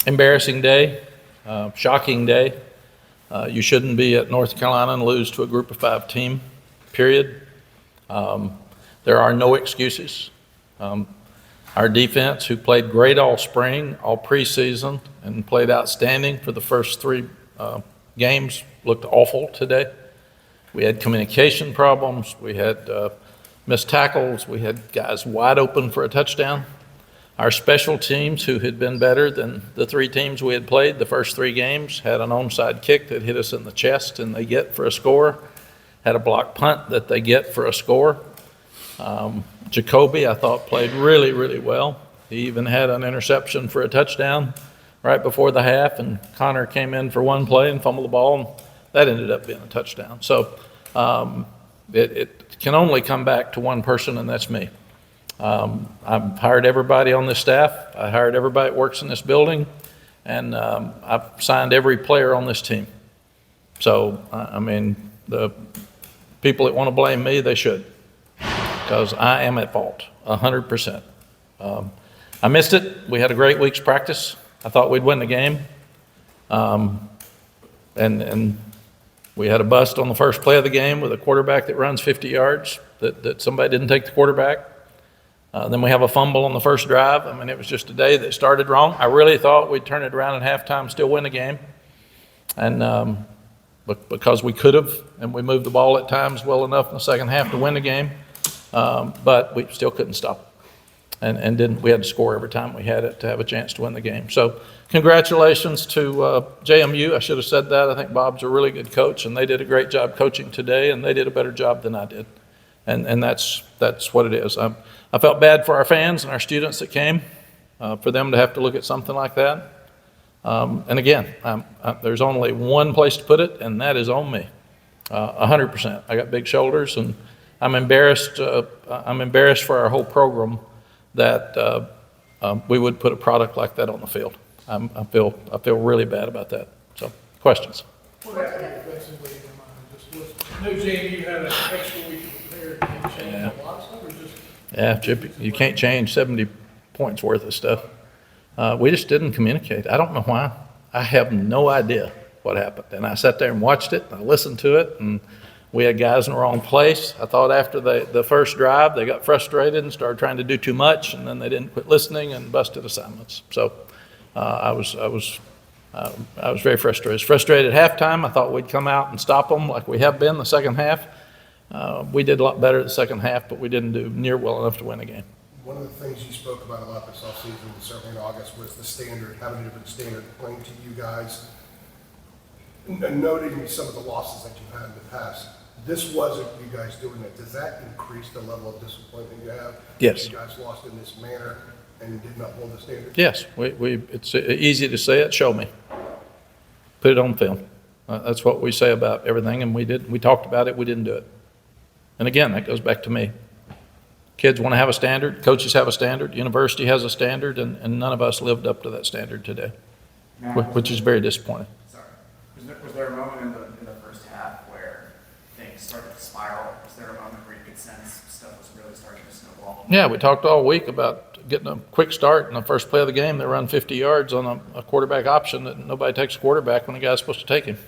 Embarrassing day, shocking day. You shouldn't be at North Carolina and lose to a group of 5 team, period. There are no excuses. Our defense, who played great all spring, all preseason, and played outstanding for the first 3 games, looked awful today. We had communication problems. We had missed tackles. We had guys wide open for a touchdown. Our special teams, who had been better than the 3 teams we had played the first 3 games, had an onside kick that hit us in the chest and they get for a score. Had a block punt that they get for a score. Jobe, I thought, played really, really well. He even had an interception for a touchdown right before the half, and Connor came in for 1 play and fumbled the ball, and that ended up being a touchdown. So it can only come back to one person, and that's me. I've hired everybody on this staff. I hired everybody that works in this building, and I've signed every player on this team. So, I mean, the people that want to blame me, they should, because I am at fault, 100%. I missed it. We had a great week's practice. I thought we'd win the game. And we had a bust on the first play of the game with a quarterback that runs 50 yards, that somebody didn't take the quarterback. Then we have a fumble on the first drive. I mean, it was just a day that started wrong. I really thought we'd turn it around at halftime, still win the game. And because we could have, and we moved the ball at times well enough in the second half to win the game, but we still couldn't stop it. And we had to score every time we had it to have a chance to win the game. So congratulations to JMU. I should have said that. I think Bob's a really good coach, and they did a great job coaching today, and they did a better job than I did. And that's what it is. I felt bad for our fans and our students that came, for them to have to look at something like that. And again, there's only one place to put it, and that is on me, 100%. I got big shoulders, and I'm embarrassed. I'm embarrassed for our whole program that we would put a product like that on the field. I feel really bad about that. So, questions? What happened defensively in your mind? I know, Jamie, you had an extra week to prepare. Can you change a lot of stuff, or just? Yeah, Chip, you can't change 70 points worth of stuff. We just didn't communicate. I don't know why. I have no idea what happened. And I sat there and watched it, and I listened to it, and we had guys in the wrong place. I thought after the first drive, they got frustrated and started trying to do too much, and then they didn't quit listening and busted assignments. So I was very frustrated. I was frustrated at halftime. I thought we'd come out and stop them like we have been the second half. We did a lot better the second half, but we didn't do near well enough to win the game. One of the things you spoke about a lot this offseason, certainly in August, was the standard, having a different standard playing to you guys, and noting some of the losses that you've had in the past. This wasn't you guys doing it. Does that increase the level of disappointment you have? Yes. You guys lost in this manner and did not hold the standard? Yes. It's easy to say it. Show me. Put it on film. That's what we say about everything, and we did. We talked about it. We didn't do it. And again, that goes back to me. Kids want to have a standard. Coaches have a standard. University has a standard, and none of us lived up to that standard today, which is very disappointing. Sorry. Was there a moment in the first half where things started to spiral? Was there a moment where you could sense stuff was really starting to snowball? Yeah, we talked all week about getting a quick start in the first play of the game. They run 50 yards on a quarterback option that nobody takes a quarterback when the guy's supposed to take him.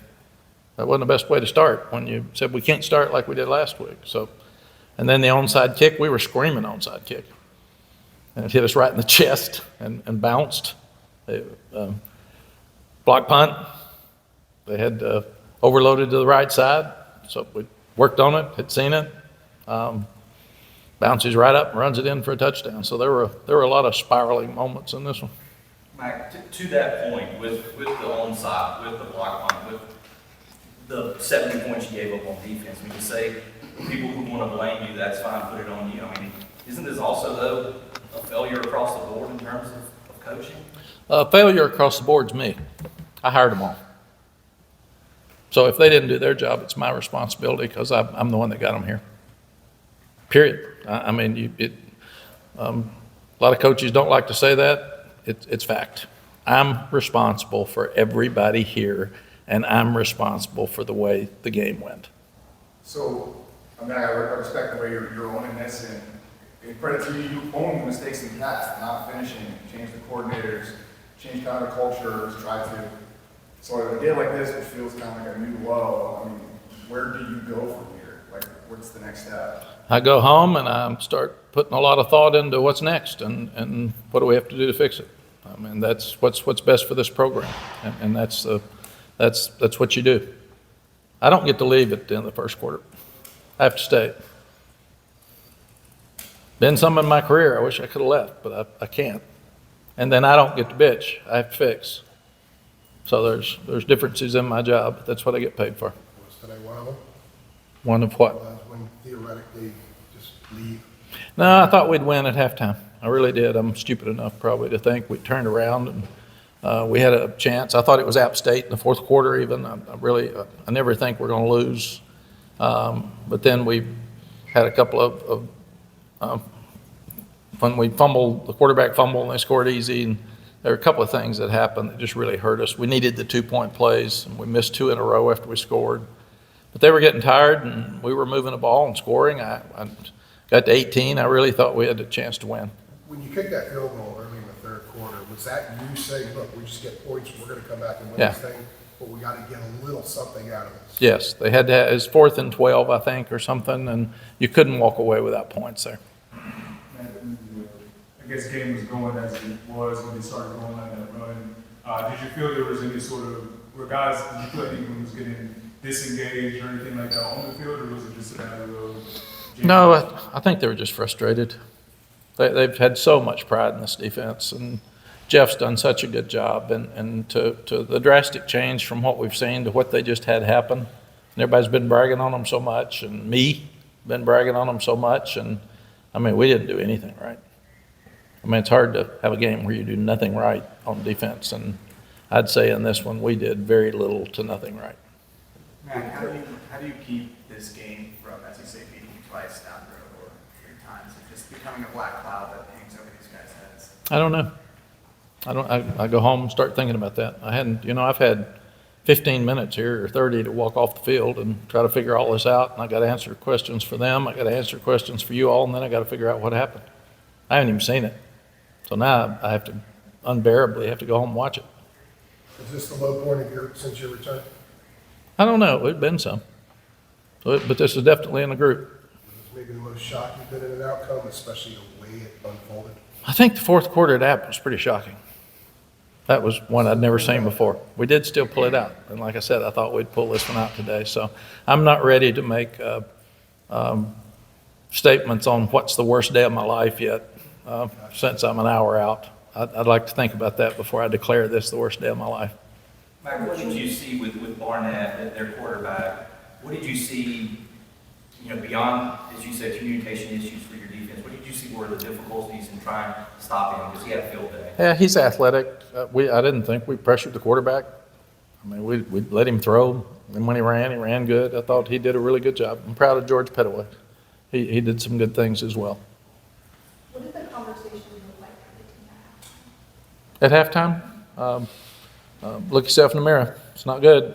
That wasn't the best way to start when you said we can't start like we did last week. So, and then the onside kick, we were screaming onside kick. And it hit us right in the chest and bounced. Block punt. They had overloaded to the right side. So we worked on it, had seen it. Bounces right up and runs it in for a touchdown. So there were a lot of spiraling moments in this one. Mack, to that point, with the onside, with the block punt, with the 70 points you gave up on defense, we can say people who want to blame you, that's fine, put it on you. I mean, isn't this also, though, a failure across the board in terms of coaching? Failure across the board's me. I hired them all. So if they didn't do their job, it's my responsibility because I'm the one that got them here. Period. I mean, a lot of coaches don't like to say that. It's fact. I'm responsible for everybody here, and I'm responsible for the way the game went. So, I mean, I respect the way you're owning this, and credit to you, you own the mistakes in the past, not finishing, change the coordinators, change kind of culture, try to, so a day like this, which feels kind of like a new low, I mean, where do you go from here? Like, what's the next step? I go home and I start putting a lot of thought into what's next and what do we have to do to fix it. I mean, that's what's best for this program, and that's what you do. I don't get to leave at the end of the first quarter. I have to stay. Been some in my career, I wish I could have left, but I can't. And then I don't get to bitch, I have to fix. So there's differences in my job, but that's what I get paid for. Was today one of them? One of what? Was when theoretically just leave? No, I thought we'd win at halftime. I really did. I'm stupid enough probably to think we turned around and we had a chance. I thought it was App State in the fourth quarter even. I never think we're going to lose. But then we had a couple of when we fumbled, the quarterback fumbled and they scored easy. And there were a couple of things that happened that just really hurt us. We needed the 2-point plays and we missed 2 in a row after we scored. But they were getting tired and we were moving the ball and scoring. I got to 18. I really thought we had a chance to win. When you kicked that field goal early in the third quarter, was that you saying, look, we just get points, we're going to come back and win Yeah. this thing, but we got to get a little something out of this? Yes, they had to have, it was 4th and 12, I think, or something, and you couldn't walk away without points there. I guess the game was going as it was when they started going on that run. Did you feel there was any sort of, did you feel like anyone was getting disengaged or anything like that on the field, or was it just a matter of? No, I think they were just frustrated. They've had so much pride in this defense, and Jeff's done such a good job, and to the drastic change from what we've seen to what they just had happen, and everybody's been bragging on them so much, and me been bragging on them so much, and I mean, we didn't do anything right. I mean, it's hard to have a game where you do nothing right on defense, and I'd say in this one we did very little to nothing right. Mack, how do you keep this game from, as you say, beating you twice down the road or 3 times, and just becoming a black cloud that hangs over these guys' heads? I don't know. I go home and start thinking about that. I've had 15 minutes here or 30 to walk off the field and try to figure all this out, and I got to answer questions for them. I got to answer questions for you all, and then I got to figure out what happened. I haven't even seen it. So now I have to unbearably have to go home and watch it. Is this the low point of since your return? I don't know. It's been some. But this is definitely in the group. Was maybe the most shocked you've been in an outcome, especially the way it unfolded? I think the fourth quarter at App was pretty shocking. That was one I'd never seen before. We did still pull it out. And like I said, I thought we'd pull this one out today. So I'm not ready to make statements on what's the worst day of my life yet, since I'm an hour out. I'd like to think about that before I declare this the worst day of my life. Mack, what did you see with Barnett, their quarterback? What did you see, beyond, as you said, communication issues for your defense? What did you see were the difficulties in trying to stop him? Because he had a field day. Yeah, he's athletic. I didn't think we pressured the quarterback. I mean, we let him throw, and when he ran good. I thought he did a really good job. I'm proud of George Pettaway. He did some good things as well. What did the conversation look like for the team At halftime, look yourself in the mirror. It's not good.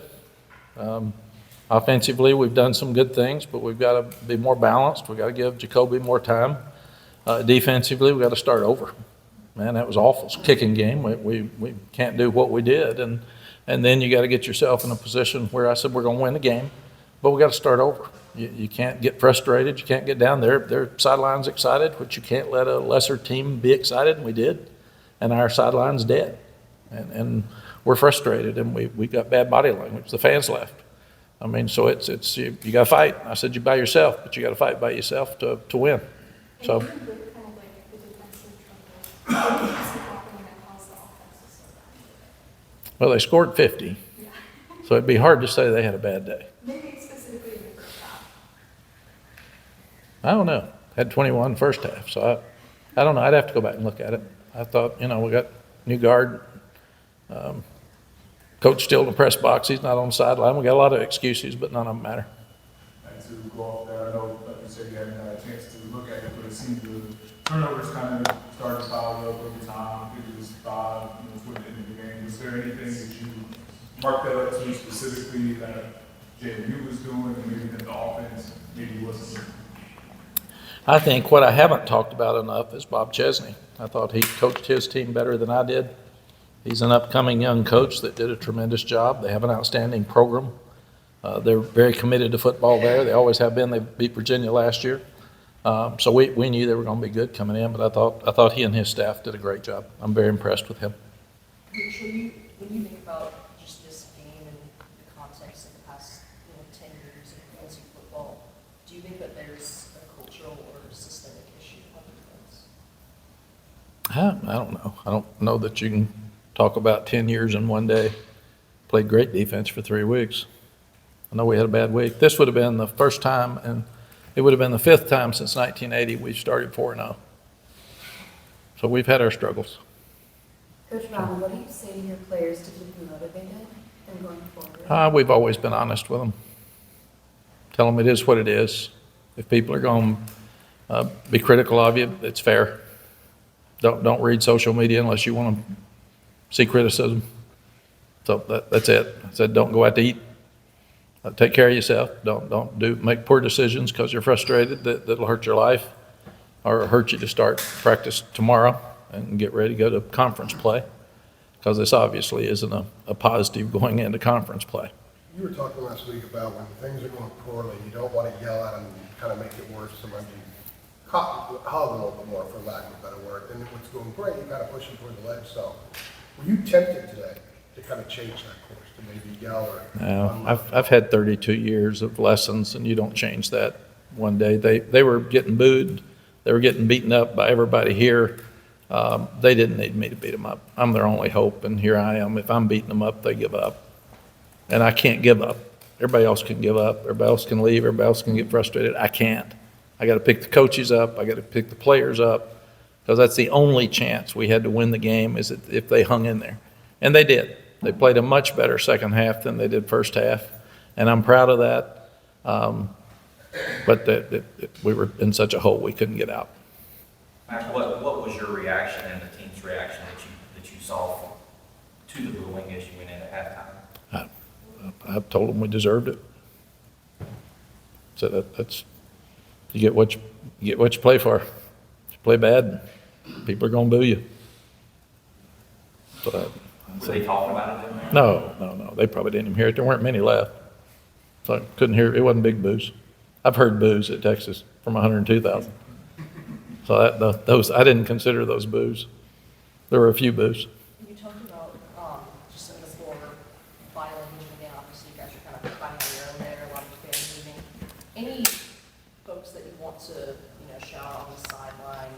Offensively, we've done some good things, but we've got to be more balanced. We've got to give Jobe more time. Defensively, we've got to start over. Man, that was awful. It's a kicking game. We can't do what we did. And then you got to get yourself in a position where I said we're going to win the game, but we got to start over. You can't get frustrated. You can't get down there. Their sideline's excited, which you can't let a lesser team be excited, and we did. And our sideline's dead. And we're frustrated, and we got bad body language. The fans left. I mean, so it's you got to fight. I said you by yourself, but you got to fight by yourself to win. So. And even with kind of like the defensive troubles, what did you see happening that caused the offense to slow down? Well, they scored 50, Yeah. so it'd be hard to say they had a bad day. Maybe specifically in the first half. I don't know. Had 21 first half, so I don't know. I'd have to go back and look at it. I thought, we got new guard. Coach still in the press box. He's not on the sideline. We got a lot of excuses, but none of them matter. And to go off there, I know, like you said, you haven't had a chance to look at it, but it seemed the turnovers kind of started to pile up over time. I think it was 5, toward the end of the game. Was there anything that you marked that up to specifically that JMU was doing, and maybe that the offense maybe wasn't doing? I think what I haven't talked about enough is Bob Chesney. I thought he coached his team better than I did. He's an upcoming young coach that did a tremendous job. They have an outstanding program. They're very committed to football there. They always have been. They beat Virginia last year. So we knew they were going to be good coming in, but I thought he and his staff did a great job. I'm very impressed with him. Rich, when you think about just this game and the context of the past 10 years of fantasy football, do you think that there's a cultural or systemic issue on defense? I don't know. I don't know that you can talk about 10 years in one day. Played great defense for 3 weeks. I know we had a bad week. This would have been the first time, and it would have been the 5th time since 1980 we've started 4-0. So we've had our struggles. Coach Brown, what do you say to your players to keep them motivated and going forward? We've always been honest with them. Tell them it is what it is. If people are going to be critical of you, it's fair. Don't read social media unless you want to see criticism. So that's it. I said don't go out to eat. Take care of yourself. Don't make poor decisions because you're frustrated. That'll hurt your life or hurt you to start practice tomorrow and get ready to go to conference play, because this obviously isn't a positive going into conference play. You were talking last week about when things are going poorly, you don't want to yell at them and kind of make it worse. Sometimes you hug them a little bit more, for lack of a better word. And then what's going great, you kind of push them toward the ledge. So were you tempted today to kind of change that course, to maybe yell or? No, I've had 32 years of lessons, and you don't change that one day. They were getting booed. They were getting beaten up by everybody here. They didn't need me to beat them up. I'm their only hope, and here I am. If I'm beating them up, they give up. And I can't give up. Everybody else can give up. Everybody else can leave. Everybody else can get frustrated. I can't. I got to pick the coaches up. I got to pick the players up, because that's the only chance we had to win the game, is if they hung in there. And they did. They played a much better second half than they did first half, and I'm proud of that. But we were in such a hole we couldn't get out. Mack, what was your reaction and the team's reaction that you saw to the booing as you went in at halftime? I told them we deserved it. So that's you get what you play for. If you play bad, people are going to boo you. So Were they talking about it in there? No. They probably didn't even hear it. There weren't many left, so I couldn't hear. It wasn't big boos. I've heard boos at Texas from 102,000. So those I didn't consider those boos. There were a few boos. You talked about just in the more violent moving, obviously you guys are kind of fighting on your own there, a lot of fans moving. Any folks that you want to shout out on the sideline,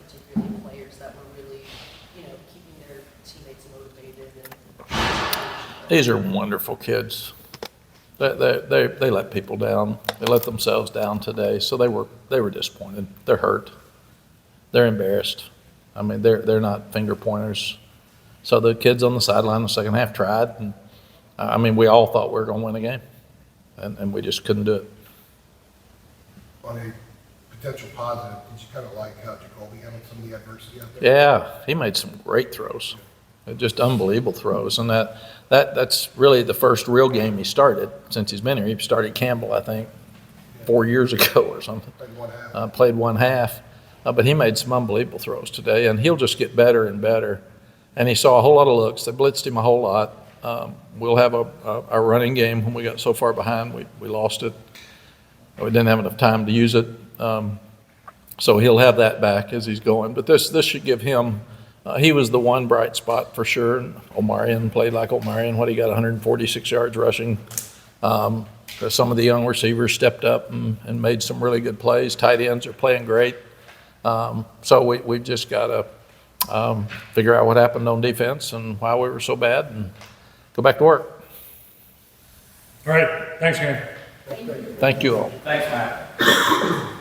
particularly players that were really keeping their teammates motivated and These are wonderful kids. They let people down. They let themselves down today. So they were disappointed. They're hurt. They're embarrassed. I mean, they're not finger pointers. So the kids on the sideline in the second half tried, and I mean, we all thought we were going to win the game, and we just couldn't do it. On a potential positive, did you kind of like how Jobe handled some of the adversity out there? Yeah, he made some great throws, just unbelievable throws, and that's really the first real game he started since he's been here. He started Campbell, I think, 4 years ago or something. Played one half. But he made some unbelievable throws today, and he'll just get better and better. And he saw a whole lot of looks. They blitzed him a whole lot. We'll have a running game. When we got so far behind, we lost it. We didn't have enough time to use it. So he'll have that back as he's going. But this should give him he was the one bright spot for sure. Omarion played like Omarion. He got 146 yards rushing. Some of the young receivers stepped up and made some really good plays. Tight ends are playing great. So we've just got to figure out what happened on defense and why we were so bad and go back to work. All right, thanks, gang. Thank you all. Thanks, Mack.